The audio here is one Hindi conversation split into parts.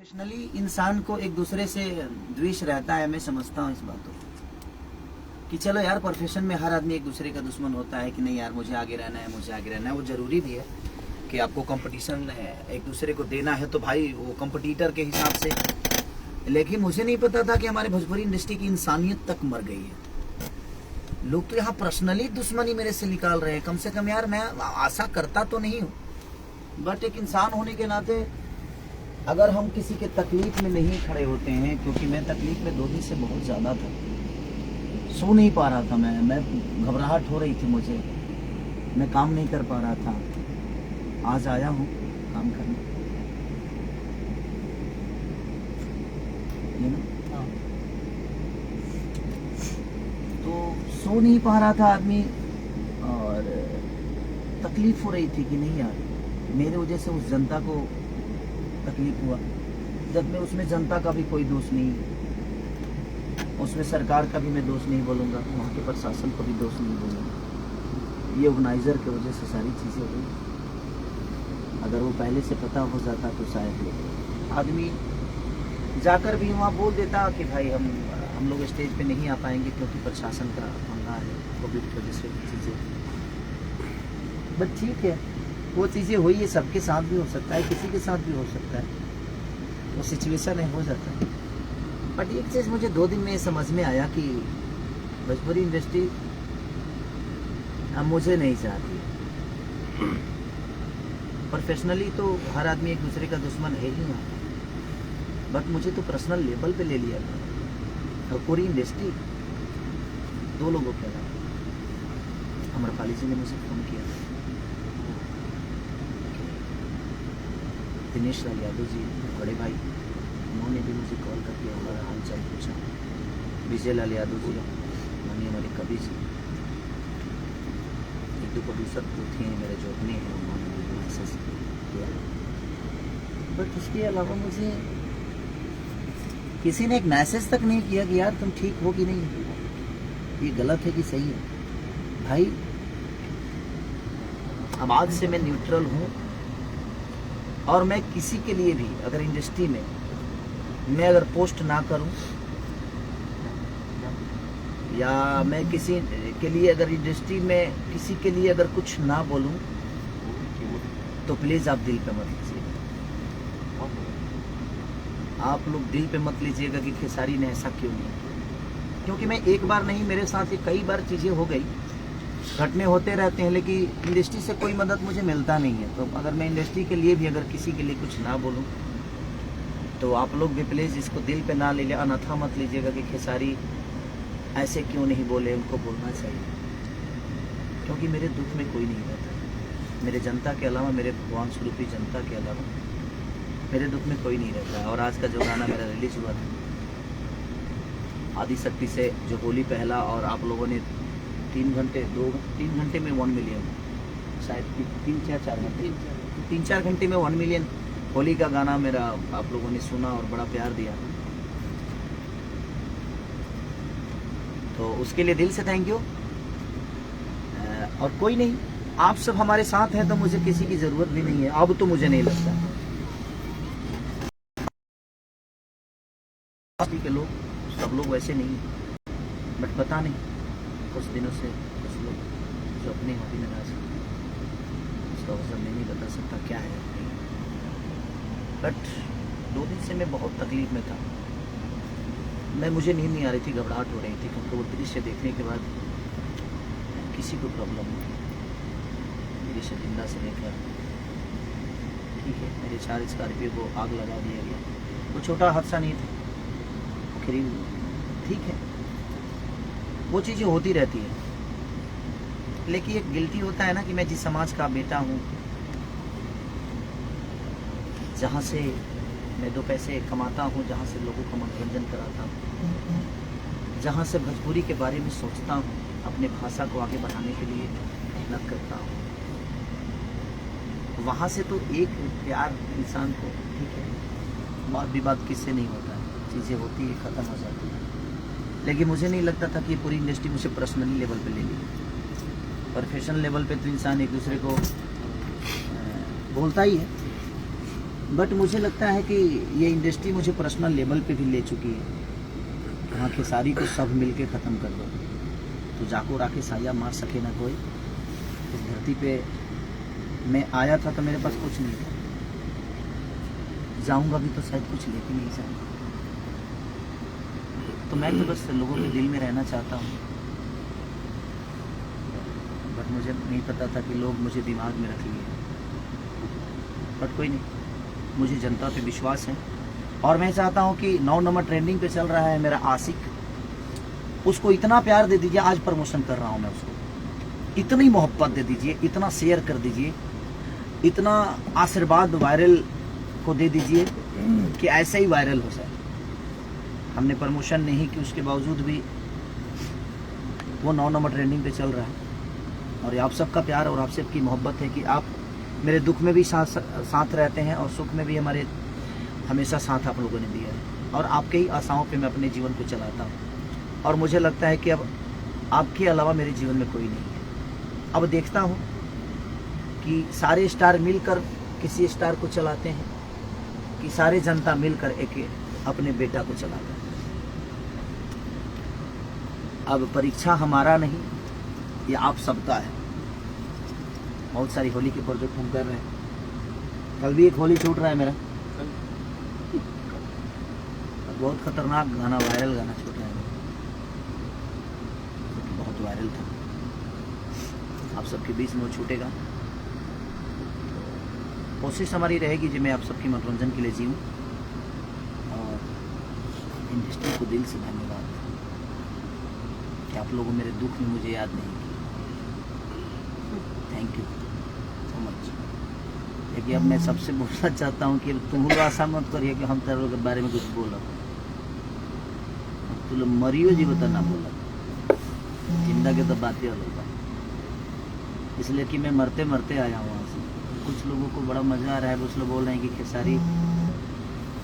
प्रोफेशनली इंसान को एक दूसरे से द्वेष रहता है। मैं समझता हूँ इस बात को कि चलो यार, प्रोफेशन में हर आदमी एक दूसरे का दुश्मन होता है कि नहीं यार मुझे आगे रहना है, मुझे आगे रहना है। वो जरूरी भी है कि आपको कंपटीशन एक दूसरे को देना है तो भाई वो कंपटीटर के हिसाब से। लेकिन मुझे नहीं पता था कि हमारे भोजपुरी इंडस्ट्री की इंसानियत तक मर गई है। लोग तो यहाँ पर्सनली दुश्मनी मेरे से निकाल रहे हैं। कम से कम यार मैं आशा करता तो नहीं हूँ, बट एक इंसान होने के नाते अगर हम किसी के तकलीफ में नहीं खड़े होते हैं, क्योंकि मैं तकलीफ में 2 दिन से बहुत ज़्यादा था, सो नहीं पा रहा था। मैं घबराहट हो रही थी मुझे, मैं काम नहीं कर पा रहा था। आज आया हूँ काम करने, तो सो नहीं पा रहा था आदमी और तकलीफ हो रही थी कि नहीं यार मेरे वजह से उस जनता को तकलीफ हुआ। जब मैं उसमें जनता का भी कोई दोष नहीं, उसमें सरकार का भी मैं दोष नहीं बोलूँगा, वहाँ के प्रशासन को भी दोष नहीं बोलूँगा। ये ऑर्गेनाइजर की वजह से सारी चीज़ें हुई। अगर वो पहले से पता हो जाता तो शायद आदमी जाकर भी वहाँ बोल देता कि भाई हम लोग स्टेज पे नहीं आ पाएंगे क्योंकि प्रशासन का पंगा है, कोविड की वजह से चीज़ें। बट ठीक है, वो चीज़ें हुई है, सबके साथ भी हो सकता है, किसी के साथ भी हो सकता है, वो सिचुएशन है, हो जाता है। बट एक चीज़ मुझे 2 दिन में समझ में आया कि भोजपुरी इंडस्ट्री अब मुझे नहीं चाहती। प्रोफेशनली तो हर आदमी एक दूसरे का दुश्मन है ही ना, बट मुझे तो पर्सनल लेवल पे ले लिया था। और पूरी इंडस्ट्री 2 लोगों के अलावा अमरपाली जी ने मुझे फ़ोन किया, दिनेश लाल यादव जी बड़े भाई, उन्होंने भी मुझे कॉल करके हमारा हाल चाल पूछा। विजय लाल यादव जी, मानिए हमारे कवि जी, 1-2 प्रोड्यूसर तो थे मेरे जो अपने हैं, उन्होंने भी मैसेज किया। बट उसके अलावा मुझे किसी ने एक मैसेज तक नहीं किया कि यार तुम ठीक हो कि नहीं, ये गलत है कि सही है। भाई अब आज से मैं न्यूट्रल हूँ और मैं किसी के लिए भी अगर इंडस्ट्री में मैं अगर पोस्ट ना करूं या मैं किसी के लिए अगर इंडस्ट्री में किसी के लिए अगर कुछ ना बोलूं तो प्लीज़ आप दिल पे मत लीजिएगा। आप लोग दिल पे मत लीजिएगा कि खेसारी ने ऐसा क्यों नहीं किया, क्योंकि मैं एक बार नहीं, मेरे साथ ये कई बार चीज़ें हो गई, घटने होते रहते हैं, लेकिन इंडस्ट्री से कोई मदद मुझे मिलता नहीं है। तो अगर मैं इंडस्ट्री के लिए भी अगर किसी के लिए कुछ ना बोलूं तो आप लोग भी प्लीज़ इसको दिल पे ना ले लिया, अनाथा मत लीजिएगा कि खेसारी ऐसे क्यों नहीं बोले, उनको बोलना चाहिए। क्योंकि मेरे दुख में कोई नहीं रहता, मेरे जनता के अलावा, मेरे भगवान स्वरूपी जनता के अलावा मेरे दुख में कोई नहीं रहता है। और आज का जो गाना मेरा रिलीज हुआ था आदिशक्ति से, जो होली पहला, और आप लोगों ने 3 घंटे में 1 मिलियन, शायद 3-4 घंटे में 1 मिलियन होली का गाना मेरा आप लोगों ने सुना और बड़ा प्यार दिया, तो उसके लिए दिल से थैंक यू। और कोई नहीं, आप सब हमारे साथ हैं तो मुझे किसी की ज़रूरत भी नहीं है। अब तो मुझे नहीं लगता के लोग सब लोग वैसे नहीं, बट पता नहीं कुछ दिनों से कुछ लोग जो अपने हॉबी में नाराज, उसका वजह मैं नहीं बता सकता क्या है, बट 2 दिन से मैं बहुत तकलीफ में था। मुझे नींद नहीं आ रही थी, घबराहट हो रही थी, क्योंकि वो दृश्य देखने के बाद किसी को प्रॉब्लम नहीं। दृश्य जिंदा से लेकर, ठीक है, मेरे 4 स्कॉर्पियो को आग लगा दिया गया, वो छोटा हादसा नहीं था, करीब, ठीक है, वो चीज़ें होती रहती है। लेकिन एक गिल्टी होता है ना कि मैं जिस समाज का बेटा हूँ, जहाँ से मैं 2 पैसे कमाता हूँ, जहाँ से लोगों का मनोरंजन कराता हूँ, जहाँ से भोजपुरी के बारे में सोचता हूँ, अपने भाषा को आगे बढ़ाने के लिए मेहनत करता हूँ, वहाँ से तो एक प्यार इंसान को, ठीक है, वाद विवाद किससे नहीं होता है, चीज़ें होती है, ख़त्म हो जाती है। लेकिन मुझे नहीं लगता था कि पूरी इंडस्ट्री मुझे पर्सनली लेवल पे ले ली। प्रोफेशनल लेवल पे तो इंसान एक दूसरे को बोलता ही है, बट मुझे लगता है कि ये इंडस्ट्री मुझे पर्सनल लेवल पे भी ले चुकी है। हाँ, खेसारी को सब मिलके ख़त्म कर दो तो जाको राके साया मार सके ना कोई। इस धरती पे मैं आया था तो मेरे पास कुछ नहीं था, जाऊंगा भी तो शायद कुछ लेके नहीं जाऊंगा। तो मैं तो बस लोगों के दिल में रहना चाहता हूँ, बट मुझे नहीं पता था कि लोग मुझे दिमाग में रख लिए। बट कोई नहीं, मुझे जनता पे विश्वास है और मैं चाहता हूँ कि 9 नंबर ट्रेंडिंग पे चल रहा है मेरा आशिक, उसको इतना प्यार दे दीजिए। आज प्रमोशन कर रहा हूँ मैं उसको, इतनी मोहब्बत दे दीजिए, इतना शेयर कर दीजिए, इतना आशीर्वाद वायरल को दे दीजिए कि ऐसे ही वायरल हो जाए। हमने प्रमोशन नहीं की, उसके बावजूद भी वो 9 नंबर ट्रेंडिंग पे चल रहा है। और आप सबका प्यार और आप सबकी मोहब्बत है कि आप मेरे दुख में भी साथ रहते हैं और सुख में भी हमारे हमेशा साथ आप लोगों ने दिया है। और आपके ही आशाओं पे मैं अपने जीवन को चलाता हूँ और मुझे लगता है कि अब आपके अलावा मेरे जीवन में कोई नहीं है। अब देखता हूँ कि सारे स्टार मिलकर किसी स्टार को चलाते हैं कि सारे जनता मिलकर एक अपने बेटा को चलाते हैं। अब परीक्षा हमारा नहीं, ये आप सबका है। बहुत सारी होली के प्रोजेक्ट हम कर रहे हैं। कल भी एक होली छूट रहा है मेरा, बहुत खतरनाक गाना, वायरल गाना छूट रहा है, बहुत वायरल था। आप सबके बीच में वो छूटेगा। कोशिश हमारी रहेगी जी मैं आप सबके मनोरंजन के लिए जीऊँ। और इंडस्ट्री को दिल से धन्यवाद कि आप लोगों मेरे दुख में मुझे याद नहीं किया। Thank you so much. लेकिन अब मैं सबसे बोलना चाहता हूँ कि तुम लोग आशा मत करिए कि हम तेरे लोग के बारे में कुछ बोलो। तुम लोग मरियो जी बता ना बोला, जिंदा के तो बातें अलग है। इसलिए कि मैं मरते मरते आया हूँ वहाँ से। कुछ लोगों को बड़ा मज़ा आ रहा है, कुछ लोग बोल रहे हैं कि खेसारी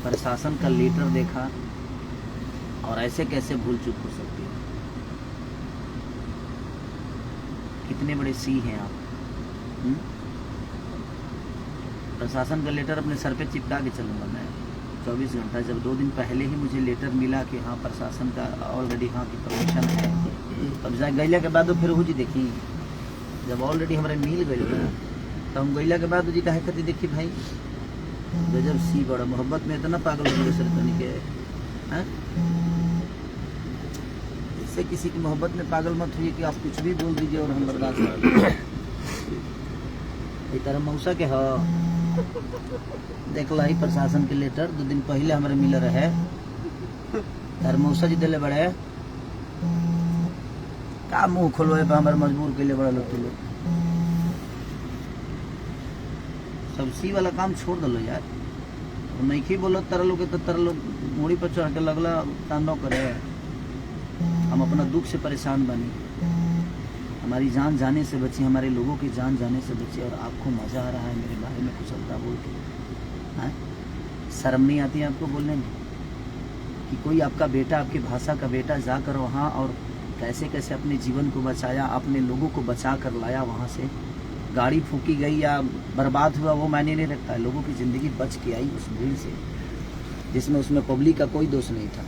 प्रशासन का लेटर देखा और ऐसे कैसे भूल चूक हो सकती है। कितने बड़े सी हैं आप। प्रशासन का लेटर अपने सर पे चिपका के चलूँगा मैं 24 घंटा। जब 2 दिन पहले ही मुझे लेटर मिला कि हाँ प्रशासन का ऑलरेडी हाँ की परमिशन है, तब जा गैला के बाद फिर हो जी देखी, जब ऑलरेडी हमारे मिल गई तो हम गैला के बाद जी कहे खाती देखी भाई गजब सी बड़ा मोहब्बत में इतना पागल हो गए सर तनी के। इससे किसी की मोहब्बत में पागल मत हुई कि आप कुछ भी बोल दीजिए और हम बर्दाश्त कर तरह मौसा के हाँ देख ला ही प्रशासन के लेटर 2 दिन पहले हमारे मिल रहे तार मौसा जी दिले बड़े का मुँह खोलवाए पे हमारे मजबूर के लिए बड़ा लोग लोग सब सी वाला काम छोड़ दलो यार। नहीं ही बोलो तरह लोग तो तरह लोग मूड़ी पर चढ़ के लगला तांडव करे। हम अपना दुख से परेशान बनी, हमारी जान जाने से बची, हमारे लोगों की जान जाने से बची और आपको मज़ा आ रहा है मेरे बारे में कुछ अलता बोल के। हाँ, शर्म नहीं आती है आपको बोलने में कि कोई आपका बेटा, आपकी भाषा का बेटा जाकर वहाँ और कैसे कैसे अपने जीवन को बचाया, अपने लोगों को बचा कर लाया वहाँ से। गाड़ी फूकी गई या बर्बाद हुआ वो मायने नहीं रखता है, लोगों की ज़िंदगी बच के आई उस भीड़ से जिसमें उसमें पब्लिक का कोई दोष नहीं था।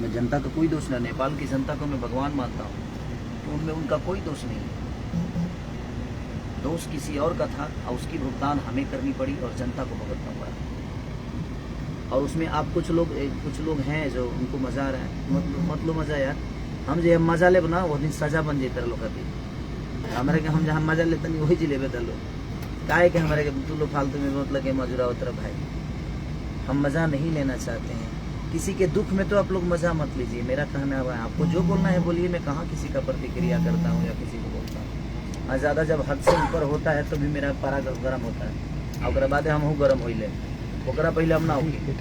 मैं जनता का कोई दोष नहीं, नेपाल की जनता को मैं भगवान मानता हूँ तो उनमें उनका कोई दोष नहीं है। दोष किसी और का था और उसकी भुगतान हमें करनी पड़ी और जनता को भुगतना पड़ा। और उसमें आप कुछ लोग हैं जो उनको मज़ा आ रहा है। मत लो मज़ा यार। हम जो मज़ा ले बना वो दिन सजा बन जाते लोग का। हमारे के हम जहाँ मज़ा लेते नहीं वही जी लेवे दलो काहे के हमारे तू लोग फालतू में मतलब के मजुरा उतर भाई। हम मज़ा नहीं लेना चाहते हैं किसी के दुख में, तो आप लोग मज़ा मत लीजिए। मेरा कहना है आपको जो बोलना है बोलिए, मैं कहाँ किसी का प्रतिक्रिया करता हूँ या किसी को बोलता हूँ। और ज़्यादा जब हद से ऊपर होता है तो भी मेरा पारा गर्म होता है और बाद हम गर्म हो ले ओकरा पहले हम ना होगी।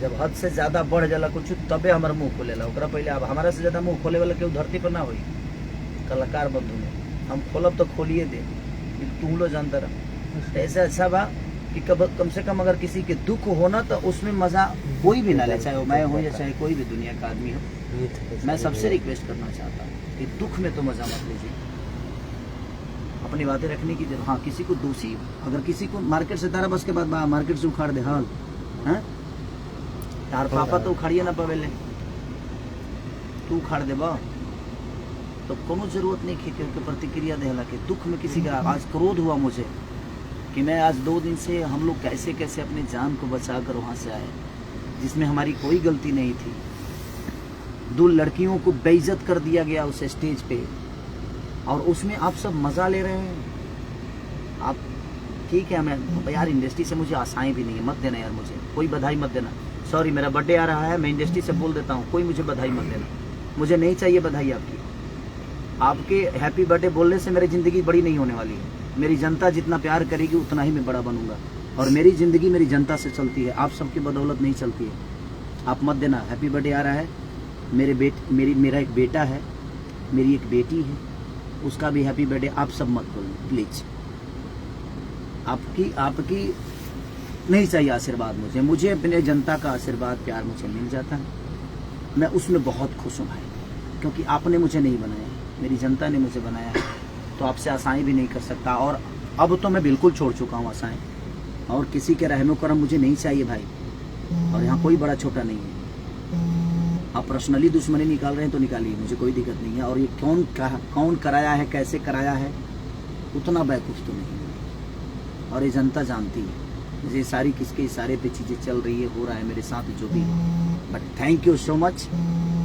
जब हद से ज़्यादा बढ़ जाला कुछ तबे हमारा मुँह खोलेला, ओकरा पहले अब हमारा से ज़्यादा मुँह खोले वाला केहू धरती पर ना होई। कलाकार बंधु में हम खोलब तो खोलिए दे, तुम लोग जानता रहा। ऐसा अच्छा बा कि कम से कम अगर किसी के दुख होना तो उसमें मज़ा कोई भी ना ले, चाहे मैं हो या चाहे कोई भी दुनिया का आदमी हो। मैं सबसे रिक्वेस्ट करना चाहता हूँ कि दुख में तो मज़ा मत लीजिए। अपनी बातें रखने की जरूरत। हाँ, किसी को दोषी, अगर किसी को मार्केट से तारा बस के बाद मार्केट से उखाड़ दे, हाँ यार पापा तो उखाड़िए ना पवेले, तू उखाड़ दे बा, तो कोनो जरूरत नहीं कि प्रतिक्रिया देला के। दुख में किसी का आज क्रोध हुआ मुझे कि मैं आज 2 दिन से हम लोग कैसे कैसे अपनी जान को बचा कर वहाँ से आए, जिसमें हमारी कोई गलती नहीं थी। 2 लड़कियों को बेइज्जत कर दिया गया उस स्टेज पे, और उसमें आप सब मज़ा ले रहे हैं। आप ठीक है, मैं यार इंडस्ट्री से मुझे आशाएं भी नहीं है, मत देना यार, मुझे कोई बधाई मत देना। सॉरी, मेरा बर्थडे आ रहा है, मैं इंडस्ट्री से बोल देता हूँ, कोई मुझे बधाई मत देना, मुझे नहीं चाहिए बधाई आपकी। आपके हैप्पी बर्थडे बोलने से मेरी ज़िंदगी बड़ी नहीं होने वाली है। मेरी जनता जितना प्यार करेगी उतना ही मैं बड़ा बनूंगा, और मेरी ज़िंदगी मेरी जनता से चलती है, आप सबकी बदौलत नहीं चलती है। आप मत देना। हैप्पी बर्थडे आ रहा है, मेरा एक बेटा है, मेरी एक बेटी है, उसका भी हैप्पी बर्थडे। आप सब मत बोलो प्लीज। आपकी नहीं चाहिए आशीर्वाद मुझे अपने जनता का आशीर्वाद प्यार मुझे मिल जाता है, मैं उसमें बहुत खुश हूँ भाई, क्योंकि आपने मुझे नहीं बनाया, मेरी जनता ने मुझे बनाया है। तो आपसे आशाएं भी नहीं कर सकता, और अब तो मैं बिल्कुल छोड़ चुका हूँ आशाएं, और किसी के रहमो करम मुझे नहीं चाहिए भाई। और यहाँ कोई बड़ा छोटा नहीं है। आप पर्सनली दुश्मनी निकाल रहे हैं तो निकालिए, मुझे कोई दिक्कत नहीं है। और ये कौन कराया है, कैसे कराया है, उतना बैकूफ तो नहीं है, और ये जनता जानती है। मुझे सारी किसके इशारे पे चीज़ें चल रही है, हो रहा है मेरे साथ जो भी है। But thank you so much.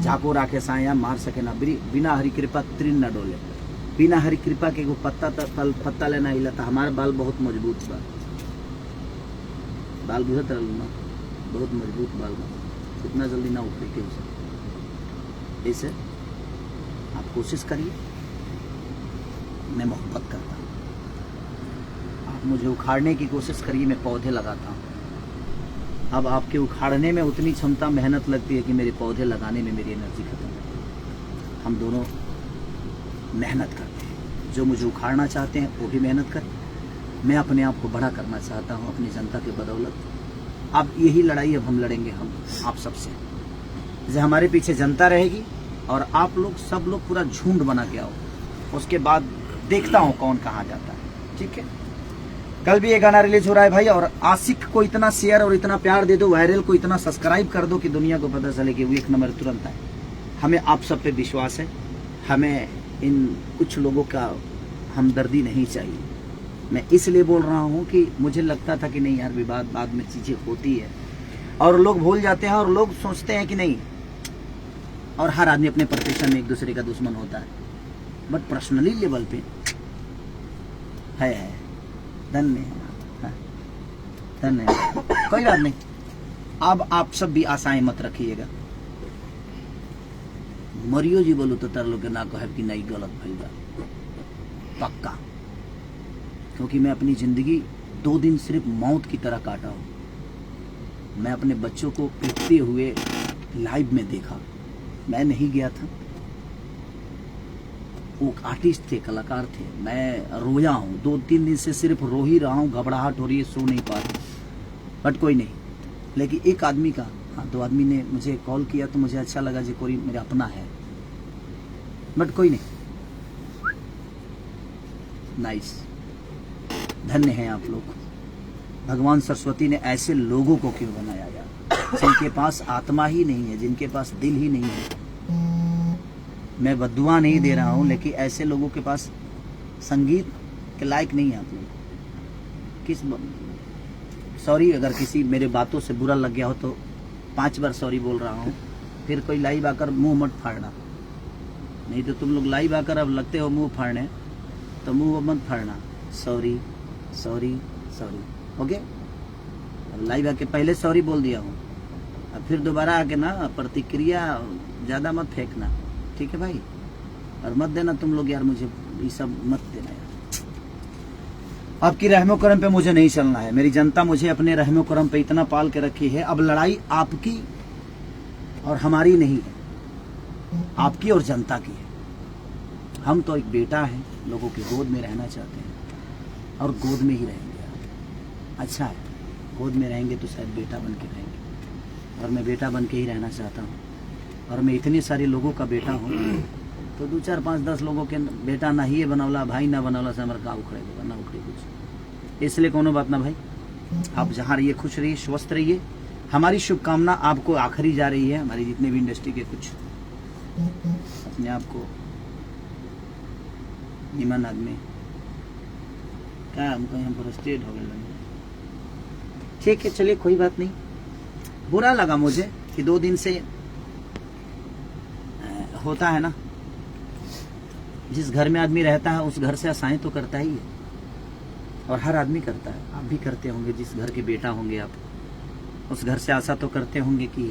झाको राखे साया मार सके ना, बिना हरी कृपा तृण न डोले। बिना हरी कृपा के वो पत्ता लेना हिला था। हमारा बाल बहुत मजबूत बा, बाल बुझत रहल ना, बहुत मजबूत बाल बा, इतना जल्दी ना उखड़े के उसे। ऐसे आप कोशिश करिए, मैं मोहब्बत करता हूँ। आप मुझे उखाड़ने की कोशिश करिए, मैं पौधे लगाता हूँ। अब आपके उखाड़ने में उतनी क्षमता मेहनत लगती है कि मेरे पौधे लगाने में मेरी एनर्जी खत्म है। हम दोनों मेहनत करते हैं, जो मुझे उखाड़ना चाहते हैं वो भी मेहनत करें, मैं अपने आप को बड़ा करना चाहता हूँ अपनी जनता के बदौलत। अब यही लड़ाई अब हम लड़ेंगे, हम आप सबसे। जैसे हमारे पीछे जनता रहेगी और आप लोग सब लोग पूरा झुंड बना के आओ, उसके बाद देखता हूँ कौन कहाँ जाता है। ठीक है, कल भी ये गाना रिलीज हो रहा है भाई, और आशिक को इतना शेयर और इतना प्यार दे दो, वायरल को इतना सब्सक्राइब कर दो कि दुनिया को पता चले कि वो 1 नंबर तुरंत है। हमें आप सब पे विश्वास है, हमें इन कुछ लोगों का हमदर्दी नहीं चाहिए। मैं इसलिए बोल रहा हूँ कि मुझे लगता था कि नहीं यार, विवाद बाद में चीज़ें होती है और लोग भूल जाते हैं, और लोग सोचते हैं कि नहीं, और हर आदमी अपने प्रोफेशन में एक दूसरे का दुश्मन होता है। बट पर्सनली लेवल पे है धन्य, कोई बात नहीं। अब आप सब भी आशाएं मत रखिएगा। मरियो जी बोलू तो तार लोग के ना कहे कि नहीं, गलत भइल बा पक्का, क्योंकि मैं अपनी जिंदगी 2 दिन सिर्फ मौत की तरह काटा हूं। मैं अपने बच्चों को पिटते हुए लाइव में देखा, मैं नहीं गया था, वो आर्टिस्ट थे, कलाकार थे। मैं रोया हूँ, 2-3 दिन से सिर्फ रो ही रहा हूँ, घबराहट हो रही है, सो नहीं पा रहा। बट कोई नहीं, लेकिन एक आदमी का, हाँ 2 आदमी ने मुझे कॉल किया तो मुझे अच्छा लगा, जो कोई मेरा अपना है। बट कोई नहीं, नाइस, धन्य हैं आप लोग। भगवान सरस्वती ने ऐसे लोगों को क्यों बनाया यार, जिनके पास आत्मा ही नहीं है, जिनके पास दिल ही नहीं है। मैं बद्दुआ नहीं दे रहा हूँ, लेकिन ऐसे लोगों के पास संगीत के लायक नहीं है आप लोग। सॉरी अगर किसी मेरे बातों से बुरा लग गया हो तो 5 बार सॉरी बोल रहा हूँ। फिर कोई लाइव आकर मुंह मत फाड़ना, नहीं तो तुम लोग लाइव आकर अब लगते हो मुंह फाड़ने, तो मुंह मत फाड़ना। Sorry sorry sorry, okay. अब लाइव आके पहले सॉरी बोल दिया हूँ, अब फिर दोबारा आके ना प्रतिक्रिया ज़्यादा मत फेंकना, ठीक है भाई। और मत देना तुम लोग यार, मुझे ये सब मत देना यार। आपकी रहमो करम पे मुझे नहीं चलना है, मेरी जनता मुझे अपने रहमो करम पे इतना पाल के रखी है। अब लड़ाई आपकी और हमारी नहीं है, आपकी और जनता की है। हम तो एक बेटा है, लोगों की गोद में रहना चाहते हैं, और गोद में ही रहेंगे। अच्छा है, गोद में रहेंगे तो शायद बेटा बन के रहेंगे, और मैं बेटा बन के ही रहना चाहता हूँ। और मैं इतने सारे लोगों का बेटा हूँ तो 2 4 5 10 लोगों के बेटा ना ही बनौला भाई ना बनौला से हमारे का उखड़े ना उखड़े कुछ। इसलिए कोनो बात ना भाई, आप जहाँ रहिए खुश रहिए स्वस्थ रहिए। हमारी शुभकामना आपको आखिरी जा रही है। हमारी जितने भी इंडस्ट्री के कुछ अपने आप को निमन आदमी क्या हमको यहाँ फ्रस्ट्रेट हो गए। ठीक है चलिए कोई बात नहीं। बुरा लगा मुझे कि 2 दिन से होता है ना, जिस घर में आदमी रहता है उस घर से आशाएं तो करता ही है, और हर आदमी करता है। आप भी करते होंगे, जिस घर के बेटा होंगे आप उस घर से आशा तो करते होंगे कि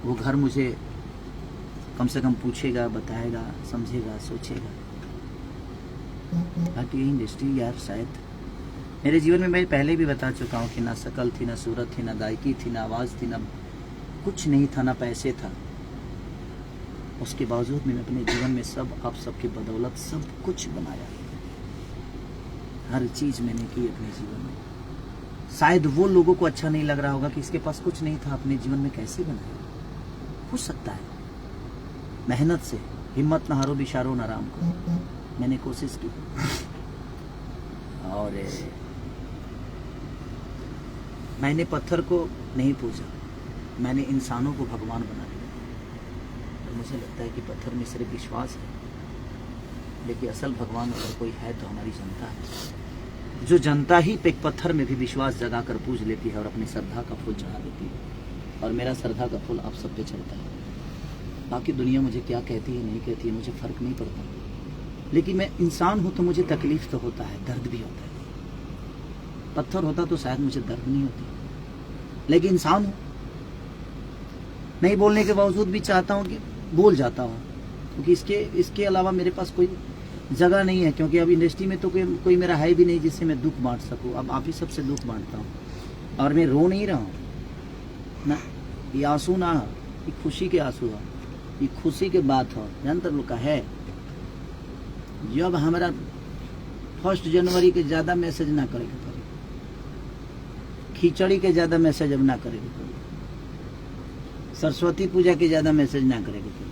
वो घर मुझे कम से कम पूछेगा, बताएगा, समझेगा, सोचेगा। बाकी ये इंडस्ट्री यार शायद मेरे जीवन में मैं पहले भी बता चुका हूँ कि ना शकल थी, ना सूरत थी, ना गायकी थी, ना आवाज़ थी, ना कुछ नहीं था, ना पैसे था। उसके बावजूद मैंने अपने जीवन में सब आप सबके बदौलत सब कुछ बनाया। हर चीज़ मैंने की अपने जीवन में। शायद वो लोगों को अच्छा नहीं लग रहा होगा कि इसके पास कुछ नहीं था, अपने जीवन में कैसे बनाया। हो सकता है मेहनत से, हिम्मत न हारो बिशारो न राम को। मैंने कोशिश की और मैंने पत्थर को नहीं पूजा, मैंने इंसानों को भगवान बना दिया। तो मुझे लगता है कि पत्थर में सिर्फ विश्वास है, लेकिन असल भगवान अगर कोई है तो हमारी जनता है। जो जनता ही एक पत्थर में भी विश्वास जगा कर पूज लेती है और अपनी श्रद्धा का फूल चढ़ा देती है। और मेरा श्रद्धा का फूल आप सब पे चढ़ता है। बाकी दुनिया मुझे क्या कहती है नहीं कहती है मुझे फर्क नहीं पड़ता, लेकिन मैं इंसान हूं तो मुझे तकलीफ तो होता है, दर्द भी होता है। पत्थर होता तो शायद मुझे दर्द नहीं होती, लेकिन इंसान हूं। नहीं बोलने के बावजूद भी चाहता हूं कि बोल जाता हूं, क्योंकि इसके अलावा मेरे पास कोई जगह नहीं है। क्योंकि अब इंडस्ट्री में तो कोई मेरा है भी नहीं जिससे मैं दुख बांट सकूं। अब आप ही सबसे दुख बांटता हूं और मैं रो नहीं रहा हूं ना। ये आंसू ना, ये खुशी के आंसू है, ये खुशी के बात हो। जानते लोग का है जब हमारा 1 जनवरी के ज्यादा मैसेज ना करे के पड़ी, खिचड़ी के ज्यादा मैसेज अब ना करे के पड़ी, सरस्वती पूजा के ज्यादा मैसेज ना करे के पड़ी,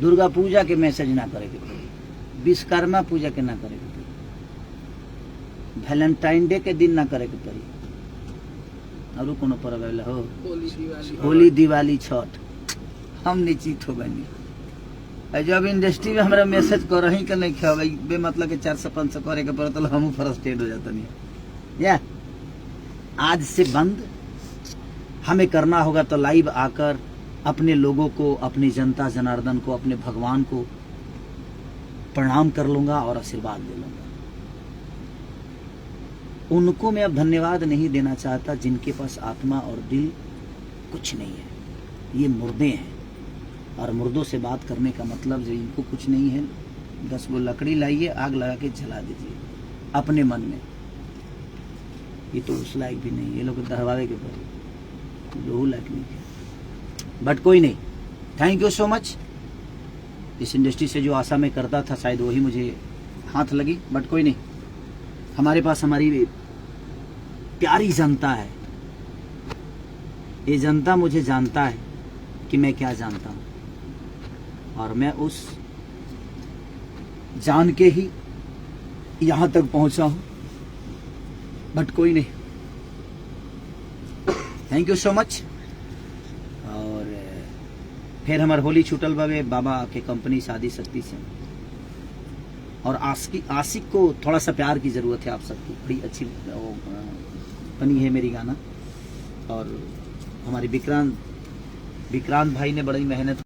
दुर्गा पूजा के मैसेज ना करे के पड़ी, विश्वकर्मा पूजा के ना करे के पड़ी, वैलेंटाइन डे के दिन ना करे के पड़ी, और कोनो पर्व हो होली दिवाली छठ, हम निश्चित हो गए। जब इंडस्ट्री में हमारा मैसेज कर रही के नहीं खा बे मतलब के 400-500 करे के पड़े तो हम फ्रस्ट्रेट हो जाता नहीं। या आज से बंद हमें करना होगा तो लाइव आकर अपने लोगों को, अपनी जनता जनार्दन को, अपने भगवान को प्रणाम कर लूंगा और आशीर्वाद दे लूंगा। उनको मैं अब धन्यवाद नहीं देना चाहता जिनके पास आत्मा और दिल कुछ नहीं है। ये मुर्दे हैं और मुर्दों से बात करने का मतलब जो इनको कुछ नहीं है, 10 गो लकड़ी लाइए, आग लगा के जला दीजिए अपने मन में। ये तो उस लायक भी नहीं, ये लोग दहवावे के पड़े, लोहू लायक नहीं है। बट कोई नहीं, थैंक यू सो मच। इस इंडस्ट्री से जो आशा मैं करता था शायद वही मुझे हाथ लगी, बट कोई नहीं। हमारे पास हमारी प्यारी जनता है। ये जनता मुझे जानता है कि मैं क्या जानता हूं, और मैं उस जान के ही यहां तक पहुंचा हूं। बट कोई नहीं, थैंक यू सो मच। और फिर हमारे होली छूटल बाबे बाबा के कंपनी शादी शक्ति से, और आशिक को थोड़ा सा प्यार की जरूरत है आप सबकी। बड़ी अच्छी बनी है मेरी गाना, और हमारे विक्रांत भाई ने बड़ी मेहनत